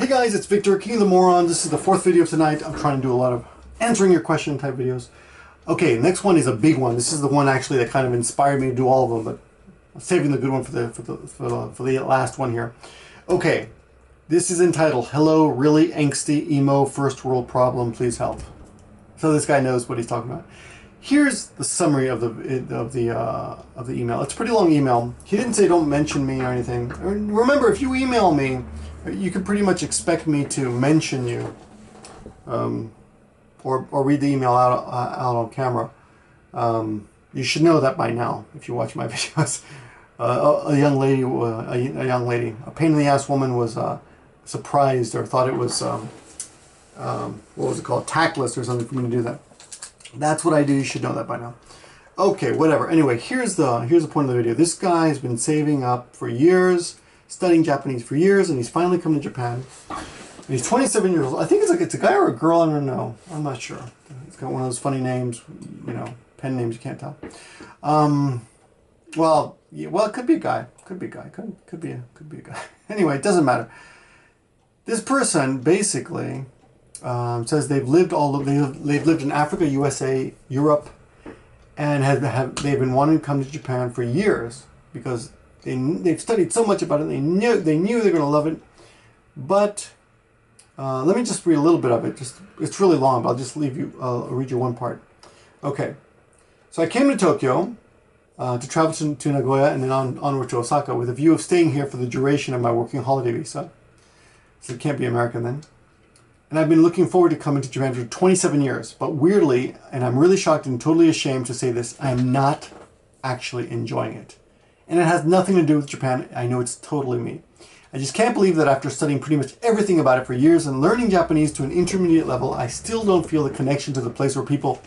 Hey guys, it's Victor, King of the Moron. This is the fourth video of tonight. I'm trying to do a lot of answering your question type videos. Okay, next one is a big one. This is the one actually that kind of inspired me to do all of them, but I'm saving the good one for the last one here. Okay, this is entitled "Hello, Really Angsty Emo First World Problem. Please Help." So this guy knows what he's talking about. Here's the summary of the email. It's a pretty long email. He didn't say don't mention me or anything. Remember, if you email me, you can pretty much expect me to mention you, or read the email out on camera. You should know that by now if you watch my videos. A young lady, a pain in the ass woman was surprised or thought it was what was it called, tactless or something for me to do that. That's what I do. You should know that by now. Okay, whatever. Anyway, here's the point of the video. This guy has been saving up for years, studying Japanese for years, and he's finally come to Japan. And he's 27 years old. I think it's a guy or a girl. I don't know. I'm not sure. It's got one of those funny names, you know, pen names you can't tell. Well, it could be a guy. Could be a guy. Could be a guy. Anyway, it doesn't matter. This person basically says they've lived in Africa, USA, Europe, and they've been wanting to come to Japan for years because they've studied so much about it. They knew they're going to love it. But let me just read a little bit of it. It's really long, but I'll just read you one part. Okay, so I came to Tokyo to travel to Nagoya and then onward to Osaka with a view of staying here for the duration of my working holiday visa. So it can't be American then. And I've been looking forward to coming to Japan for 27 years. But weirdly, and I'm really shocked and totally ashamed to say this, I am not actually enjoying it. And it has nothing to do with Japan. I know it's totally me. I just can't believe that after studying pretty much everything about it for years and learning Japanese to an intermediate level, I still don't feel the connection to the place or people.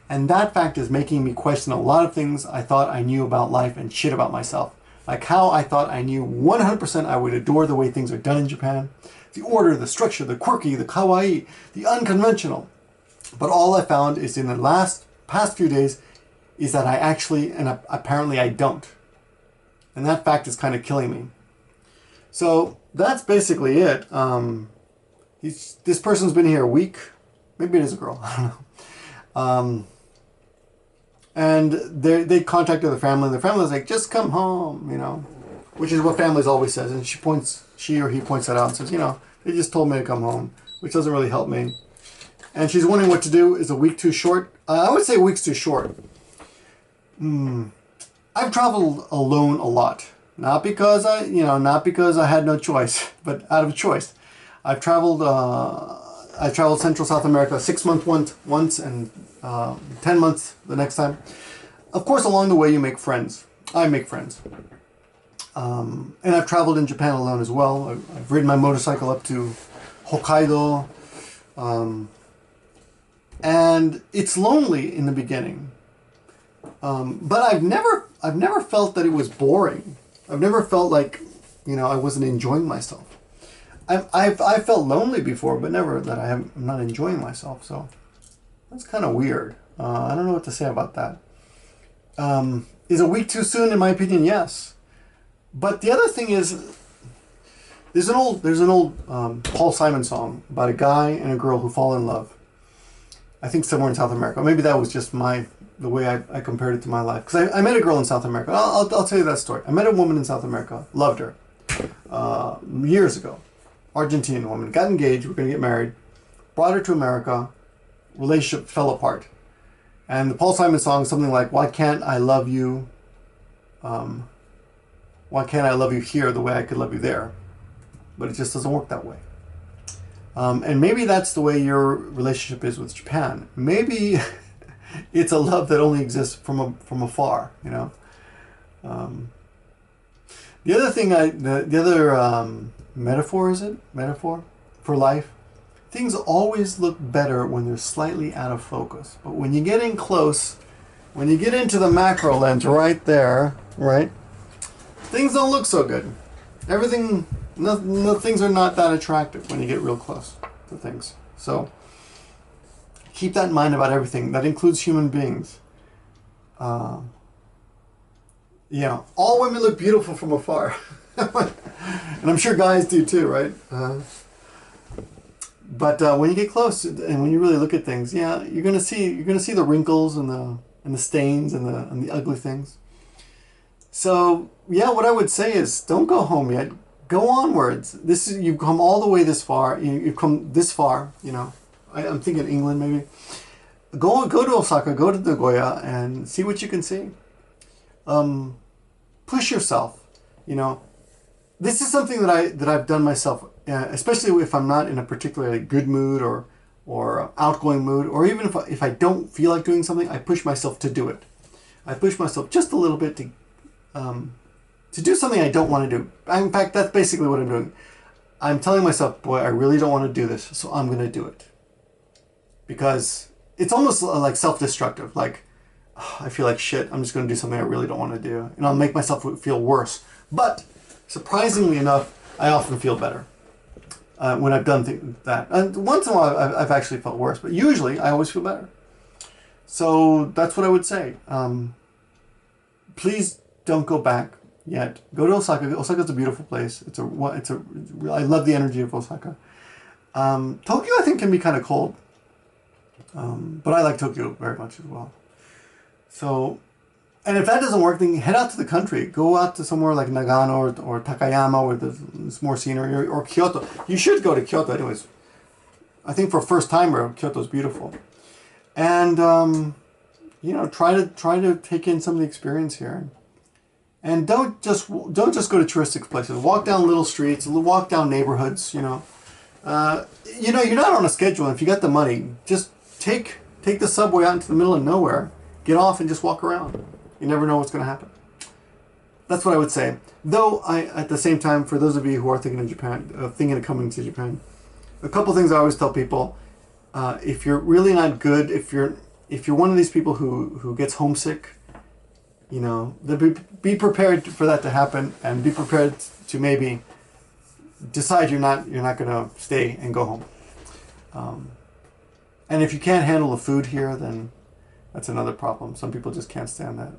And that fact is making me question a lot of things I thought I knew about life and shit about myself. Like how I thought I knew 100% I would adore the way things are done in Japan. The order, the structure, the quirky, the kawaii, the unconventional. But all I found is in the past few days is that I actually, and apparently I don't. And that fact is kind of killing me. So that's basically it. This person's been here a week. Maybe it is a girl. I don't know. And they contacted the family. And the family was like, just come home, you know. Which is what families always says. And she or he points that out and says, you know, they just told me to come home. Which doesn't really help me. And she's wondering what to do. Is a week too short? I would say a week's too short. I've traveled alone a lot. Not because I had no choice, but out of choice. I've traveled Central South America 6 months once and 10 months the next time. Of course, along the way you make friends. I make friends. And I've traveled in Japan alone as well. I've ridden my motorcycle up to Hokkaido. And it's lonely in the beginning. But I've never felt that it was boring. I've never felt like, you know, I wasn't enjoying myself. I've felt lonely before, but never that I'm not enjoying myself. So that's kind of weird. I don't know what to say about that. Is a week too soon? In my opinion, yes. But the other thing is, there's an old Paul Simon song about a guy and a girl who fall in love. I think somewhere in South America. Maybe that was just the way I compared it to my life. Because I met a girl in South America. I'll tell you that story. I met a woman in South America. Loved her. Years ago. Argentinian woman. Got engaged. We're going to get married. Brought her to America. Relationship fell apart. And the Paul Simon song is something like, why can't I love you? Why can't I love you here the way I could love you there? But it just doesn't work that way. And maybe that's the way your relationship is with Japan. Maybe it's a love that only exists from afar, you know. The other thing, the other metaphor for life. Things always look better when they're slightly out of focus. But when you get in close, when you get into the macro lens right there, right, things don't look so good. Things are not that attractive when you get real close to things. So keep that in mind about everything. That includes human beings. Yeah, all women look beautiful from afar. And I'm sure guys do too, right? But when you get close and when you really look at things, yeah, you're gonna see the wrinkles and the stains and the ugly things. So yeah, what I would say is don't go home yet. Go onwards. This is you've come all the way this far. You've come this far. You know, I'm thinking England maybe. Go to Osaka. Go to Nagoya and see what you can see. Push yourself. You know, this is something that I've done myself, especially if I'm not in a particularly good mood or outgoing mood, or even if I don't feel like doing something, I push myself to do it. I push myself just a little bit to do something I don't want to do. In fact, that's basically what I'm doing. I'm telling myself, boy, I really don't want to do this, so I'm going to do it. Because it's almost like self-destructive. Like, oh, I feel like shit, I'm just going to do something I really don't want to do. And I'll make myself feel worse. But surprisingly enough, I often feel better when I've done that. And once in a while, I've actually felt worse. But usually, I always feel better. So that's what I would say. Please don't go back yet. Go to Osaka. Osaka's a beautiful place. I love the energy of Osaka. Tokyo, I think, can be kind of cold. But I like Tokyo very much as well. So, and if that doesn't work, then head out to the country. Go out to somewhere like Nagano or Takayama where there's more scenery, or Kyoto. You should go to Kyoto anyways. I think for a first timer, Kyoto's beautiful. And, you know, try to take in some of the experience here. And don't just go to touristic places. Walk down little streets, walk down neighborhoods, you know. You're not on a schedule. If you got the money, just take the subway out into the middle of nowhere. Get off and just walk around. You never know what's going to happen. That's what I would say. Though, at the same time, for those of you who are thinking of Japan, thinking of coming to Japan, a couple things I always tell people: if you're really not good, if you're one of these people who gets homesick, you know, be prepared for that to happen, and be prepared to maybe decide you're not going to stay and go home. And if you can't handle the food here, then that's another problem. Some people just can't stand that.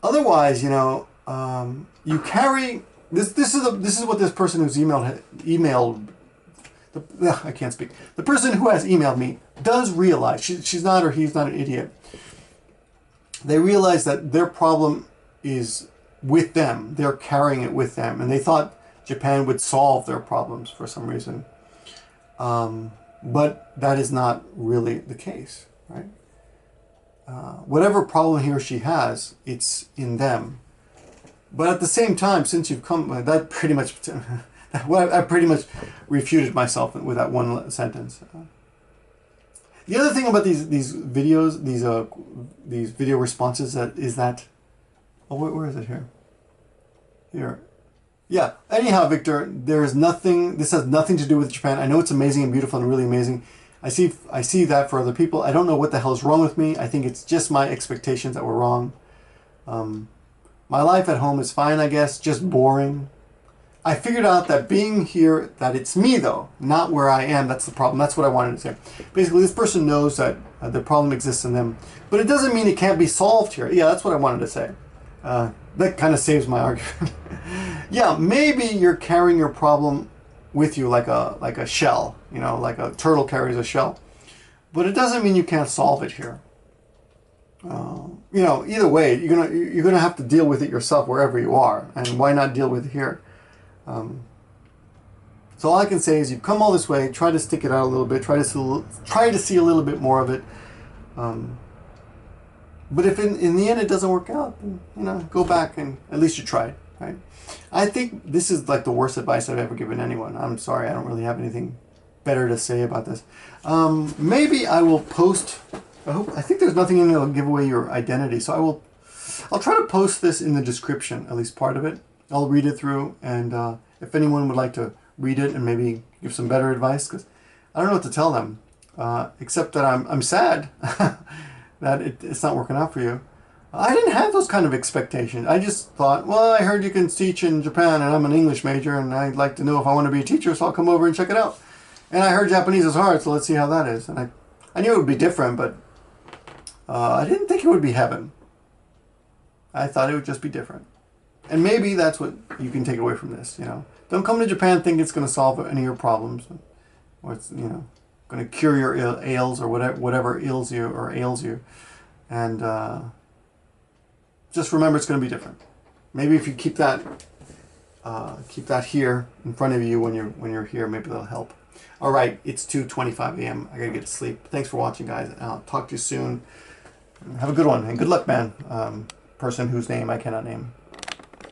Otherwise, you know, you carry this. This is what this person who's emailed. I can't speak. The person who has emailed me does realize she's not, or he's not an idiot. They realize that their problem is with them. They're carrying it with them, and they thought Japan would solve their problems for some reason. But that is not really the case, right? Whatever problem he or she has, it's in them. But at the same time, since you've come, that pretty much, I pretty much refuted myself with that one sentence. The other thing about these videos, these video responses, is that, oh, where is it here? Here. Yeah. Anyhow, Victor, this has nothing to do with Japan. I know it's amazing and beautiful and really amazing. I see that for other people. I don't know what the hell is wrong with me. I think it's just my expectations that were wrong. My life at home is fine, I guess, just boring. I figured out that being here, that it's me though, not where I am. That's the problem. That's what I wanted to say. Basically, this person knows that the problem exists in them, but it doesn't mean it can't be solved here. Yeah, that's what I wanted to say. That kind of saves my argument. Yeah, maybe you're carrying your problem with you like a shell, you know, like a turtle carries a shell, but it doesn't mean you can't solve it here. You know, either way, you're gonna have to deal with it yourself wherever you are, and why not deal with it here? So all I can say is you've come all this way. Try to stick it out a little bit. Try to see a little bit more of it. But if in the end it doesn't work out, then, you know, go back and at least you tried, right? I think this is like the worst advice I've ever given anyone. I'm sorry, I don't really have anything better to say about this. Maybe I will post. I think there's nothing in there that'll give away your identity, so I'll try to post this in the description, at least part of it. I'll read it through, and if anyone would like to read it and maybe give some better advice, because I don't know what to tell them, except that I'm sad that it's not working out for you. I didn't have those kind of expectations. I just thought, well, I heard you can teach in Japan, and I'm an English major, and I'd like to know if I want to be a teacher, so I'll come over and check it out. And I heard Japanese is hard, so let's see how that is. And I knew it would be different, but I didn't think it would be heaven. I thought it would just be different. And maybe that's what you can take away from this, you know. Don't come to Japan thinking it's going to solve any of your problems. or it's, you know, going to cure your ails or whatever ails you, and just remember it's going to be different. Maybe if you keep that here in front of you when you're here, maybe that'll help. All right, it's 2:25 a.m. I gotta get to sleep. Thanks for watching, guys. I'll talk to you soon. Have a good one and good luck, man. Person whose name I cannot name.